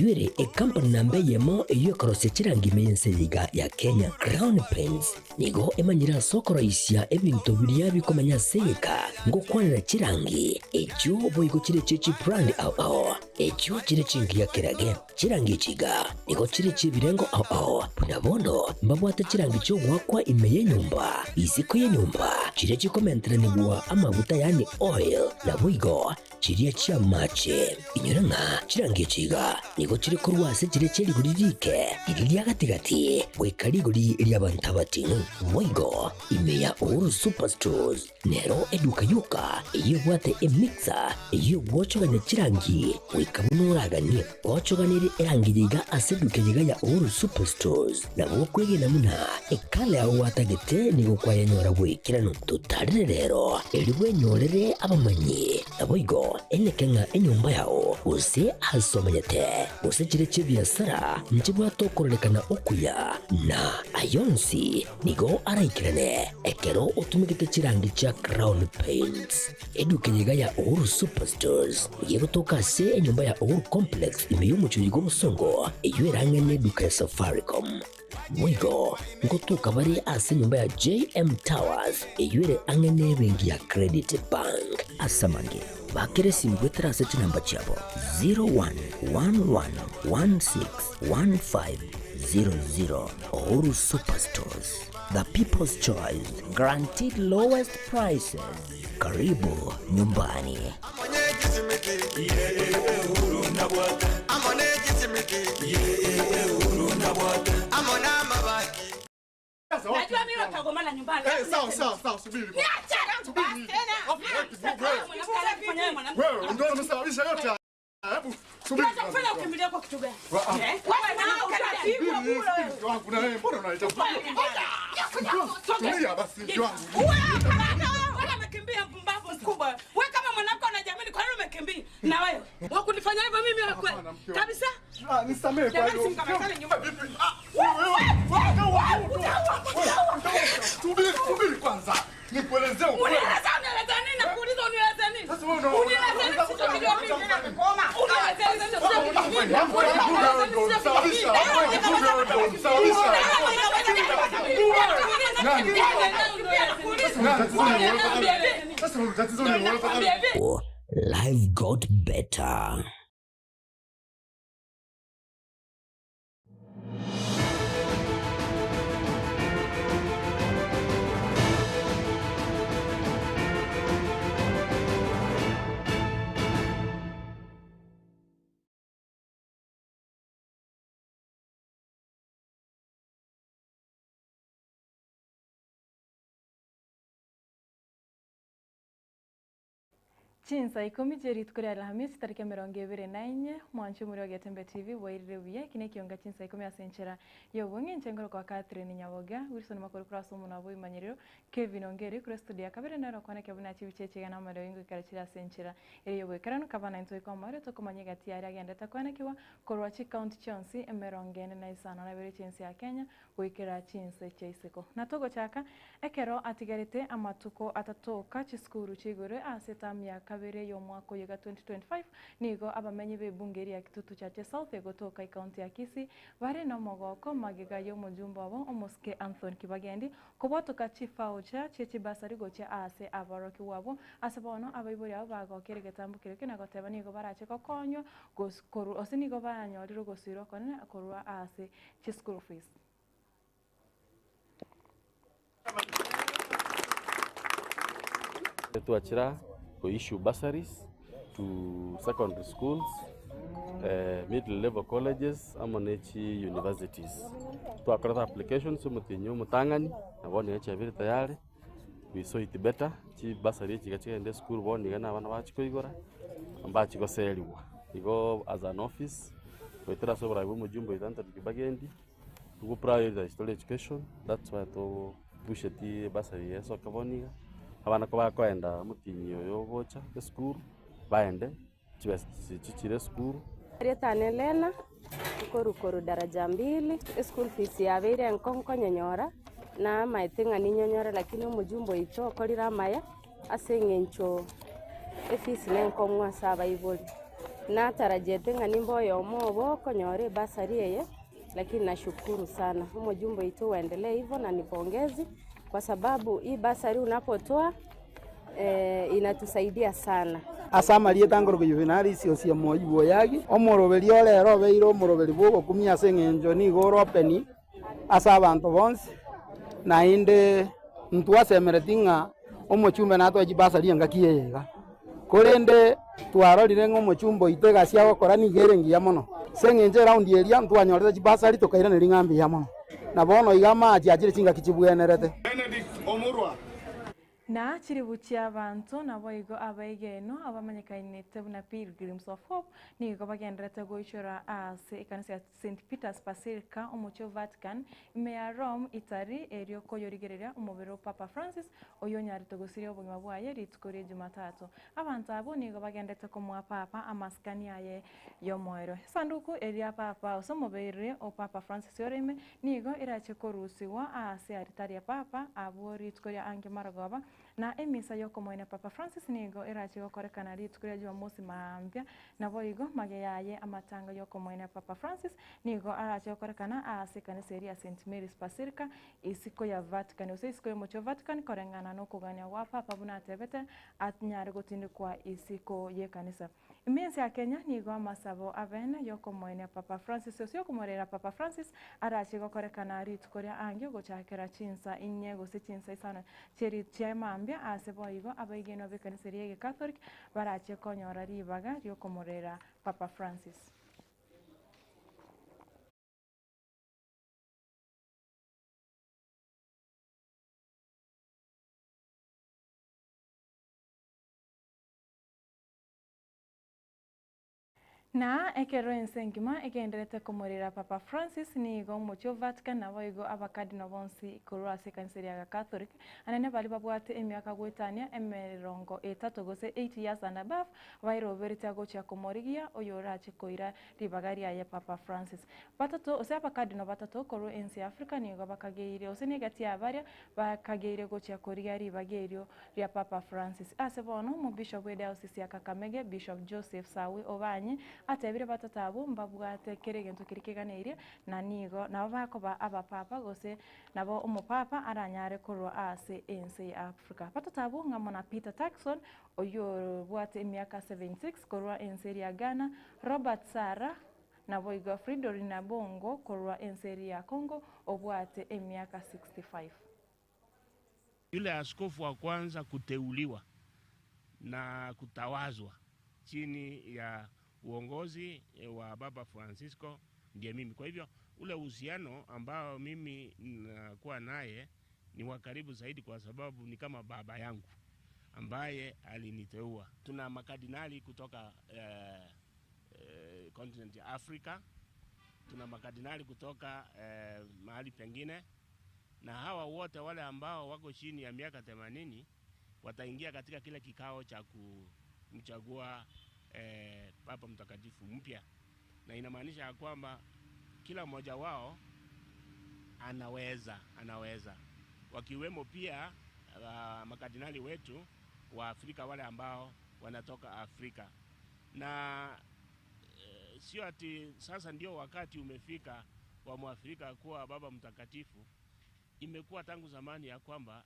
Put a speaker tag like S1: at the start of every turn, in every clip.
S1: Yure company nambe yemo iyo korose chirangi mense liga ya Kenya Crown Paints nigo emanyira sokoro isya ebintu biriya bikomanya seka ngo kwanira chirangi echo boyiko chire chichi brand ao echo chire chingi ya kerage chirangi chiga nigo chire chibirengo ao punabono mbabwata chirangi cyo gwakwa imeye nyumba iziko ye nyumba chire chikomentera nibwa amavuta yani oil na buigo chiriya chia mache inyoranga chirangi chiga nigo chiri kurwase chire chiri guririke iriya gatigati wekari guri lyabantabati moigo imeya uru superstores nero eduka yuka iyo bwate emixer iyo bwochogane chirangi wekabunuragani bwochoganire erangiyiga aseduke yiga ya uru superstores nabo kwege namuna ekale aho watagete nigo kwayanyora wekirano tutarire rero eriwe nyorere abamanyi naboigo enekenga enyumba yao use asomanyete use chire chibiasara nchibwa tokorelekana okuya na ayonsi nigo araikirane ekero utumikite chirangi cha Crown Paints eduke yiga ya Uru Superstores yego tokase enyumba ya Uru Complex imeyumucho yigo musongo eyuerange neduka ya Safaricom mwigo ngotuka bari ase nyumba ya JM Towers eyuere angene bengi ya Credit Bank asamange bakere simbwetera sechi namba chabo 0111161500 Uru Superstores, the people's choice, guaranteed lowest prices. Karibu nyumbani.
S2: Najua mimi watagomana nyumbani.
S3: Sawa, subiri.
S2: Niacha tena.
S3: Wewe ndio umesababisha yote. Hebu subiri.
S2: Unafanya ukimbilia kwa kitu gani?
S3: Wewe
S2: na utaratibu kule.
S3: Wangu na wewe mbona unaitafuta? Tulia basi mke wangu.
S2: Wewe umekimbia mpumbavu mkubwa. Wewe kama mwanamke unajiamini kwa nini umekimbia? Na wewe wakunifanya hivyo mimi kabisa?
S3: Nisamee kwa hiyo. Subiri kwanza. Nikuelezee ukweli.
S2: Unieleza nini na kuuliza unieleza nini?
S3: Sasa wewe unaona.
S1: Life got better.
S4: Chinsa Ikomi jerit kuri Alhamisi tariki 24 mwancho muri wa Getembe TV wairirebuye Ekeonga Chinsa Ikomi asenchera yobonge nchengero kwa Catherine Nyaboga Wilson makuru kuraso munabo imanyiriro Kevin Ongeri kuri studio yakabere naro kwana kebuna chibichechega na maro ingo karachira asenchera eri yobwe karano kabana into ikomare to komanyega tiari agenda takwana kiwa korwa chi county Chonsi emerongene na isana na bere Chinsa ya Kenya goikera Chinsa cheiseko natogo chaka ekero atigarite amatuko atatoka chiskuru chigore asetamya kabere yo mwaka yoga 2025 nigo abamenyi be bungeri ya kitutu cha South egotoka county ya Kisii bare na mogoko magega yo mujumba wabo omoske Anthony Kibagendi kubotoka chifa ocha chechi basari gocha ase abaroki wabo asabono abayibori abo bagokere getambukire kina goteba nigo barache kokonyo goskoru osinigo banyoriro gosiro kone akorwa ase chi school fees.
S5: Tuachira to issue bursaries to secondary schools, middle level colleges, amonechi universities. To akrata applications mutinyo mutangani abone echa biri tayari we saw it better chi bursary chikache ende school boni gana abana bachiko igora ambachi goseliwa igo as an office wetera sobra mujumbo itanta Kibagendi to prioritize education. That's why to push the bursary yeso kaboniga abana ko bakoenda mutinyo yo gocha school baende chichire school
S6: Rietane Lena koru daraja 2 school fees ya bere nkonko nyonyora na maitinga ni nyonyora lakini mujumbo ito korira maya asengencho fees ne nkomwa saba iboli na tarajete ngani mboyo mobo konyore basari yeye, lakini nashukuru sana. Humo jumbo itu waendelee hivyo na nipongezi kwa sababu hii basari unapotoa inatusaidia sana.
S7: Asama liye tangoro kujuvenali sio moyo yagi omorobeli ole robeiro omorobeli bogo kumya sengenjo ni goropeni asa abantu bonse na inde ntwasemeretinga omochumbe natwa jibasari ngakiyega korende twarorire ngomochumbo itega cia gokora ni gerengia mono sengenje round area ntwanyorete jibasari tukaira ni ringambi ya mono na bono igama ajire chinga kichibwenerete
S3: Benedict Omurwa
S4: na chiribuchia abantu nabo igo abaigeno abamanyikainite buna Pilgrims of Hope nigo bagenderete goichora ase ikanisa ya St Peter's Basilica omucho Vatican ime ya Rome Italy erio koyorigereria umubiro Papa Francis oyonyarite gosiria obugima bwaye ritukuri Jumatatu abantu abo nigo bagendete komwa papa amaskani aye yomoero sanduku eria papa osomobere o Papa Francis yoreme nigo irache korusiwa ase aritari ya papa abo ritukuri ange maragoba na emisa yoko moine Papa Francis nigo irachi gokorekana ritukuri Jumamosi mambya nabo igo magayaye amatanga yoko moine Papa Francis nigo arachi gokorekana ase kanisa ya St Mary's Basilica isiko ya Vatican ose isiko yomocho Vatican korengana no kugania wa papa bunatebete atnyare gotindikwa isiko ye kanisa imensi ya Kenya nigo amasabo abene yoko moine Papa Francis ose yokomorera Papa Francis arachi gokorekana ritukuri angyo gochakera Chinsa inye gose Chinsa isano cheri chiamambia ase boigo abaigeno bekanisa ya Catholic barache konyora ribaga ryokomorera Papa Francis. Na ekero ensengima egenderete komorera Papa Francis nigo mocho Vatican nabo igo abakadino bonsi korwa se kanisa ya Catholic anene bali babwate emyaka gwetania emerongo 3 gose 8 years and above vairo verita gocha komorigia oyorache koira ribagari ya Papa Francis batato ose abakadino batato korwa ensi Africa nigo bakageire ose negati abaria bakageire gocha koriga ribagerio ya Papa Francis ase bono mo bishop we diocese ya Kakamege Bishop Joseph Sawe Obanye atebire batatabu mbabwate keregento kirikeganeirie na nigo nabo bakoba abapapa gose nabo umupapa aranyare korwa ase ense ya Africa batatabu ngamona Peter Jackson oyo bwate emyaka 76 korwa ense ya Ghana Robert Sara nabo igo Fridolina Bongo korwa ense ya Congo obwate emyaka 65
S8: yule askofu wa kwanza kuteuliwa na kutawazwa chini ya uongozi wa Baba Francisco ndiye mimi. Kwa hivyo ule uhusiano ambao mimi nakuwa naye ni wa karibu zaidi kwa sababu ni kama baba yangu ambaye aliniteua. Tuna makardinali kutoka continent ya Afrika, tuna makardinali kutoka mahali pengine, na hawa wote wale ambao wako chini ya miaka 80 wataingia katika kile kikao cha kumchagua Papa Mtakatifu mpya, na inamaanisha kwamba kila mmoja wao anaweza wakiwemo pia makardinali wetu wa Afrika wale ambao wanatoka Afrika. Na sio ati sasa ndio wakati umefika wa Mwafrika kuwa Baba Mtakatifu. Imekuwa tangu zamani ya kwamba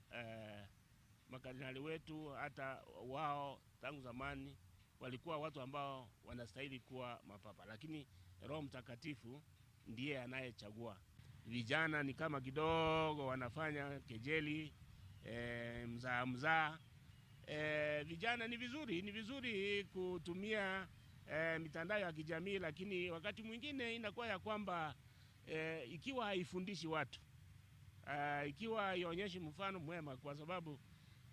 S8: makardinali wetu hata wao tangu zamani walikuwa watu ambao wanastahili kuwa mapapa, lakini Roho Mtakatifu ndiye anayechagua. Vijana ni kama kidogo wanafanya kejeli, mzaa. Vijana ni vizuri kutumia mitandao ya kijamii, lakini wakati mwingine inakuwa ya kwamba ikiwa haifundishi watu, ikiwa haionyeshi mfano mwema, kwa sababu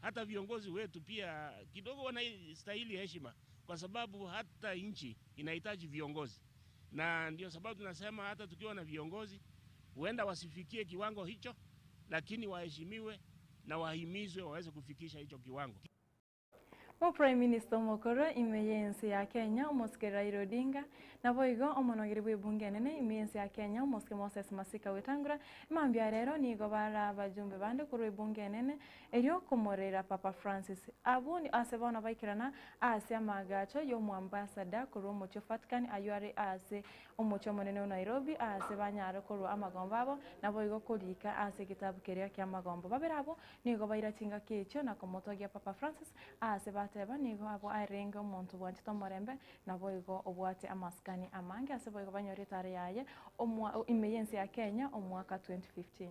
S8: hata viongozi wetu pia kidogo wanastahili heshima, kwa sababu hata nchi inahitaji viongozi. Na ndio sababu tunasema hata tukiwa na viongozi huenda wasifikie kiwango hicho, lakini waheshimiwe na wahimizwe waweze kufikisha hicho kiwango.
S4: Prime Minister Mokoro imeyensi ya Kenya Moske Raila Odinga na boigo omonogiri bw'ebunge nene imeyensi ya Kenya Moske Moses Masika Wetangula imambia rero nigo bara abajumbe bande kuri ebunge nene eryo komorera Papa Francis abuni asebona baikirana ase amagacho yo mwambasada kuri omucho Vatican ayuare ase omucho monene Nairobi ase banyare kuri amagombo abo na boigo kurika ase kitabu keria kya magombo babirabo nigo baira chinga kecho na komotogia Papa Francis ase bateba nigo abo arenga omuntu bwanche tomorembe na boigo obwate amaskani amange ase boigo banyore tare yaye imeyensi ya Kenya omwaka 2015.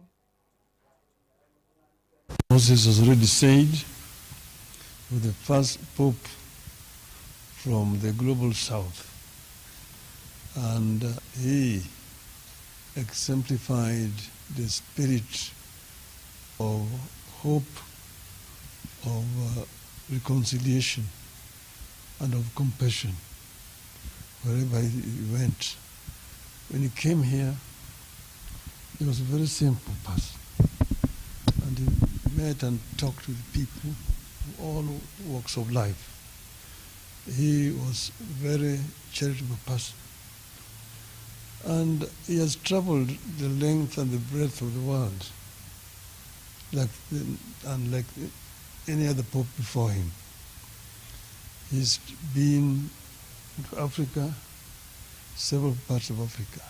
S9: Moses has already said, with the first Pope from the global south, and he exemplified the spirit of hope, of reconciliation, and of compassion wherever he went. When he came here, he was a very simple person, and he met and talked with people of all walks of life. He was a very charitable person, and he has traveled the length and the breadth of the world, like any other pope before him. He's been to Africa, several parts of Africa,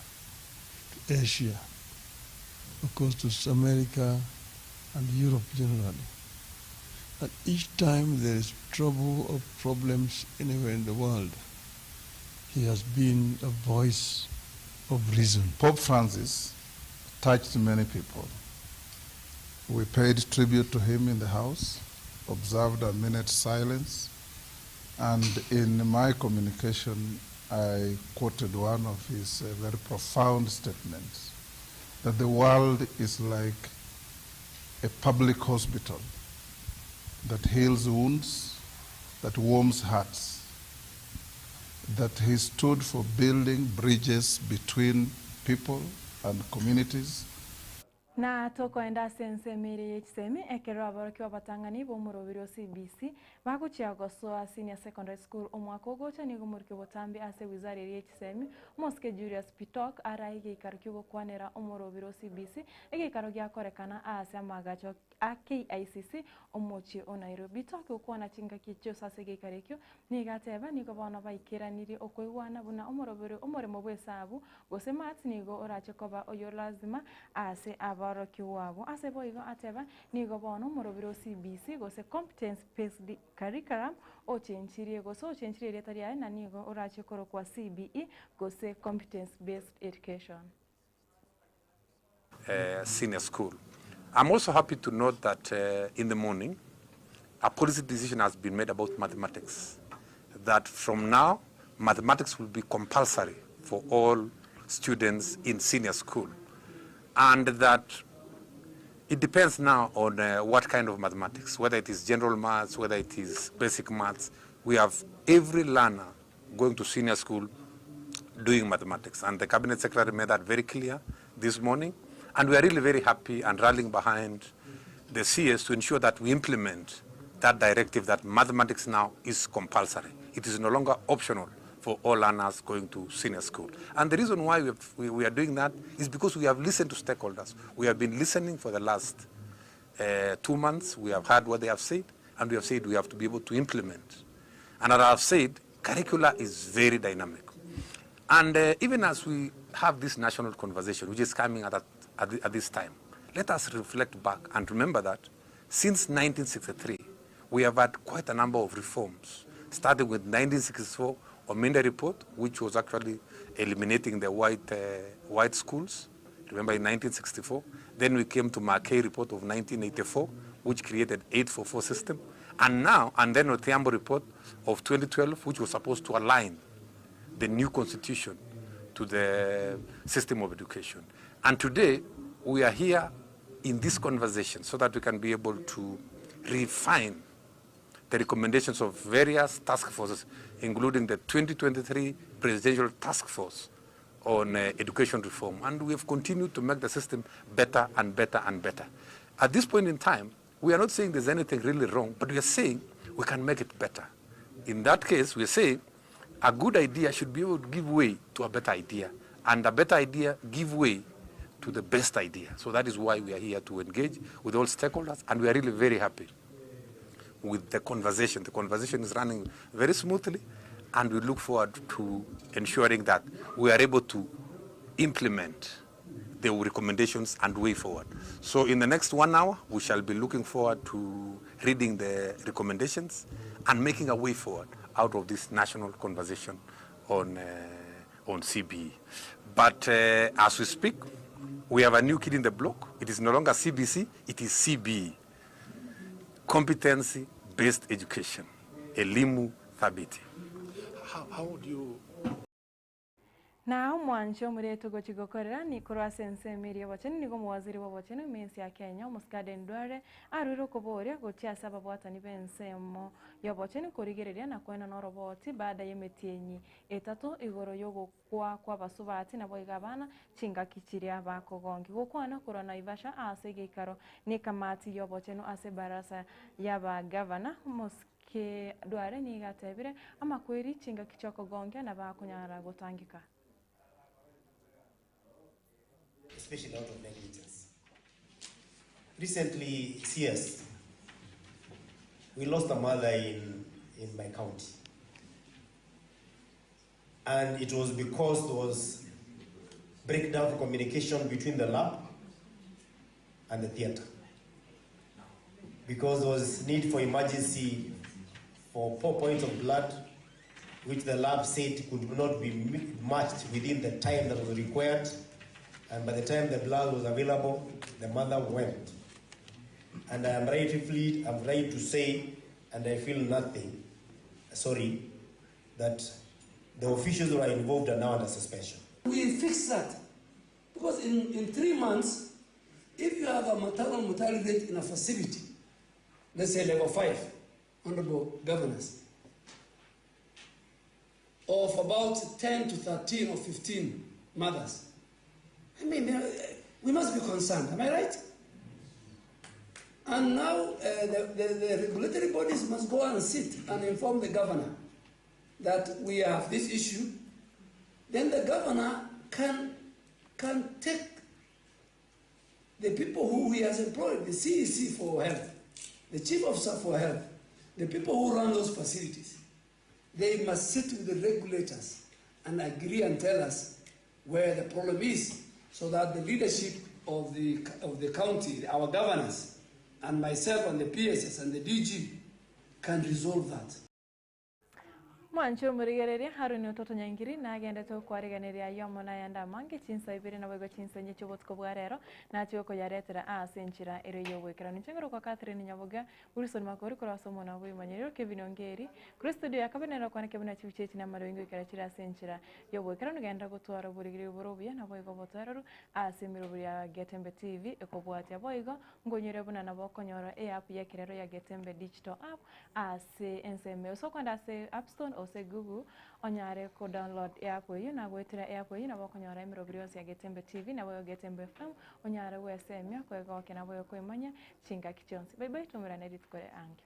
S9: to Asia, of course to America and Europe generally. And each time there is trouble or problems anywhere in the world, he has been a voice of reason.
S10: Pope Francis touched many people. We paid tribute to him in the house, observed a minute's silence, and in my communication I quoted one of his very profound statements, that the world is like a public hospital that heals wounds, that warms hearts, that he stood for building bridges between people and communities.
S4: Na tokoenda sense mere yechisemi ekero abaroki wabatangani bomurobiro CBC baguchia gosoa senior secondary school omwaka ogocha nigo murike botambi ase wizara yechisemi Moske Julius Pitok araige ikarukyo kwanera omurobiro CBC egikaro gyakorekana ase amagacho KICC omochi o Nairobi toko kwana chinga kicho sase gikarekyo nigateba nigo bana baikiraniri okoigwana buna omurobiro omoremo bwesabu gose mats nigo orache koba oyo lazima ase abaroki wabo ase boigo ateba nigo bana omurobiro CBC gose competence based curriculum ochenchirie gose ochenchirie letaria na nigo orache koro kwa CBE gose competence based education.
S11: Senior school. I'm also happy to note that in the morning, a policy decision has been made about mathematics. That from now, mathematics will be compulsory for all students in senior school. And that it depends now on what kind of mathematics, whether it is general maths, whether it is basic maths. We have every learner going to senior school doing mathematics. And the Cabinet Secretary made that very clear this morning. And we are really very happy and rallying behind the CS to ensure that we implement that directive that mathematics now is compulsory. It is no longer optional for all learners going to senior school. And the reason why we are doing that is because we have listened to stakeholders. We have been listening for the last 2 months. We have heard what they have said, and we have said we have to be able to implement. And as I have said, curricula is very dynamic. And even as we have this national conversation, which is coming at this time, let us reflect back and remember that since 1963, we have had quite a number of reforms, starting with 1964 Omenda report, which was actually eliminating the white schools, remember in 1964. Then we came to Mackay report of 1984, which created 844 system. And then Otiambo report of 2012, which was supposed to align the new constitution to the system of education. And today, we are here in this conversation so that we can be able to refine the recommendations of various task forces, including the 2023 Presidential Task Force on education reform. And we have continued to make the system better and better and better. At this point in time, we are not saying there's anything really wrong, but we are saying we can make it better. In that case, we say a good idea should be able to give way to a better idea, and a better idea give way to the best idea. So that is why we are here to engage with all stakeholders, and we are really very happy with the conversation. The conversation is running very smoothly, and we look forward to ensuring that we are able to implement the recommendations and way forward. So in the next 1 hour, we shall be looking forward to reading the recommendations and making a way forward out of this national conversation on CBE. But as we speak, we have a new kid in the block. It is no longer CBC, it is CBE. Competency-based education, elimu thabiti.
S3: How would you...
S4: Na mwancho mureto gochigokorera ni korwa sense meri wacheni nigo mwaziri wa wacheni mensi ya Kenya muskade ndware aruro koboria gochia sababu atani bensemo ya wacheni korigereria na kwena noroboti baada ya metienyi etatu igoro yogo kwa basubati na boigabana chinga kichiria bakogongi gukwana korona ibasha asege ikaro ni kamati ya wacheni ase barasa ya ba governor muske ndware ni gatebire ama kweri chinga kichoko gonge na bakunyara gotangika,
S12: especially out of negligence. Recently, CS, we lost a mother in my county. And it was because there was breakdown of communication between the lab and the theater. Because there was need for emergency for 4 points of blood, which the lab said could not be matched within the time that was required. And by the time the blood was available, the mother went. And I'm right to say, and I feel nothing, sorry, that the officials who are involved are now under suspension.
S13: We fix that. Because in 3 months, if you have a maternal mortality rate in a facility, let's say level 5, honorable governors, of about 10 to 13 or 15 mothers, I mean, we must be concerned, am I right? And now the regulatory bodies must go and sit and inform the governor that we have this issue. Then the governor can take the people who he has employed, the CEC for health, the chief officer for health, the people who run those facilities. They must sit with the regulators and agree and tell us where the problem is, so that the leadership of the county, our governors, and myself and the PSS and the DG can resolve that.
S4: Mwancho murigereria haruni utoto nyangiri na agenda to kwariganiria yomo na yanda mange Chinsa ibiri na wego Chinsa nyecho botko bwarero na cyoko yaretera asenchira ere yobwekera nicengero kwa Catherine Nyaboga Wilson Makori kwa somo na buri manyero Kevin Ongeri kuri studio yakabenera kwa Kevin Chibichechi na maringo ikarachira asenchira yobwekera nugenda gutwara burigiri burobye na boygo botararu asemiro buri ya Getembe TV ekobwati ya boygo ngonyere buna na bokonyora app ya kirero ya Getembe digital app ase enseme so kwanda ase App Store ose Google onyare ko download app yo na gwetera app yo na bakonyora emiro buriose ya Getembe TV na boyo Getembe FM onyare wesemya kwego kena boyo kwemanya chinga kichonsi bye bye tumura na edit kore ange.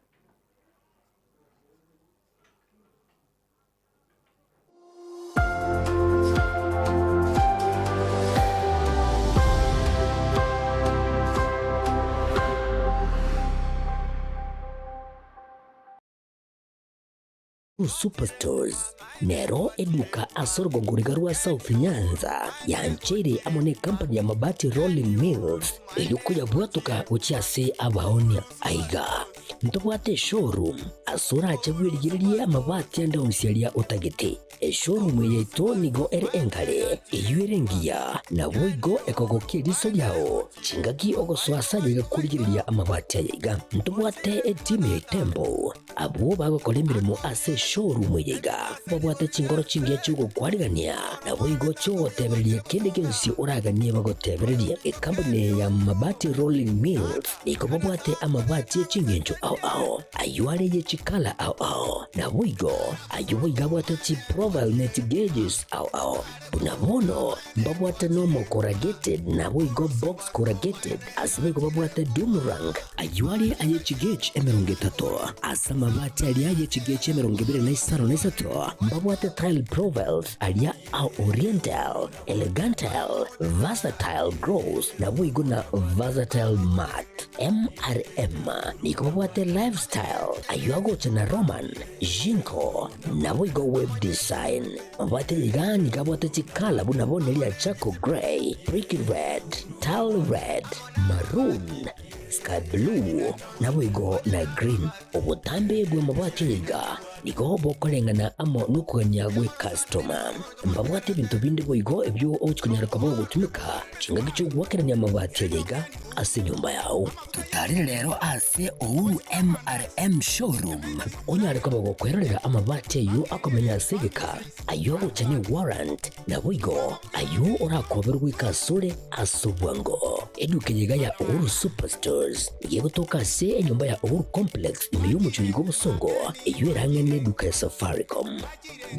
S1: Superstores nero eduka asorgo nguriga rwa South Nyanza yanchere amone company ya mabati Rolling Mills eyuko yabwatuka uchiase abaonia aiga ntobwate showroom asura achabwirigiriye amabati anda usialia utagete showroom yeto nigo enkale eyuerengia na boigo ekogokiriso yao chingaki ogoswasa yiga kurigiriya amabati yiga ntobwate team tempo abo bagokolemiremo ase showroom yiga babwate chingoro chingia chugo kwarigania na boigo cho tebereria kende kensi uraganie bagotebereria company ya mabati Rolling Mills niko babwate amabati chingenjo au ayuare ye chikala au na wigo ayuiga watachi profile net gauges au unamono mbabwata normal corrugated na wigo box corrugated asibe kubabwata boomerang ayuare aye chigage emeronge tato asama bati ali aye chigage emeronge bire na isaro na isato mbabwata tile profiles alia au oriental elegantal versatile gross na wigo na versatile mat MRM ni kubabwata lifestyle ayuago chana roman jinko na wigo web design mbate ligani kabwata chikala bunabone lia chaco gray brick red tile red maroon sky blue na wigo na green obutambe bwe mabati liga niko bokolengana amo nukuganya gwe customer mbabwate bintu bindi bwigo ebyo ochikunyara kabo gutumika chinga gicho gwakiranya mabati liga ase nyumba yao tutari rero ase ouru MRM showroom onyare kabo gukwerera amabati yu akomenya segeka ayo uchanye warrant na bwigo ayo orakoberwe kasule asobwango edukenyega ya ouru superstores yego toka se enyumba ya ouru complex imiyumu chuyigo busongo iyo erangene duka ya Safaricom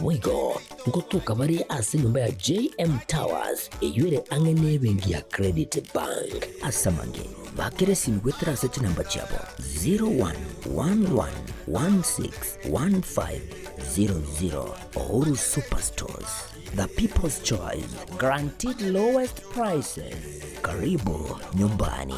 S1: bwigo ngotuka bari ase nyumba ya JM Towers iyo ere angene bengi ya Credit Bank asamange bakere simgwetera sechi namba chabo 0111161500 Ouru Superstores, the people's choice, guaranteed lowest prices. Karibu nyumbani.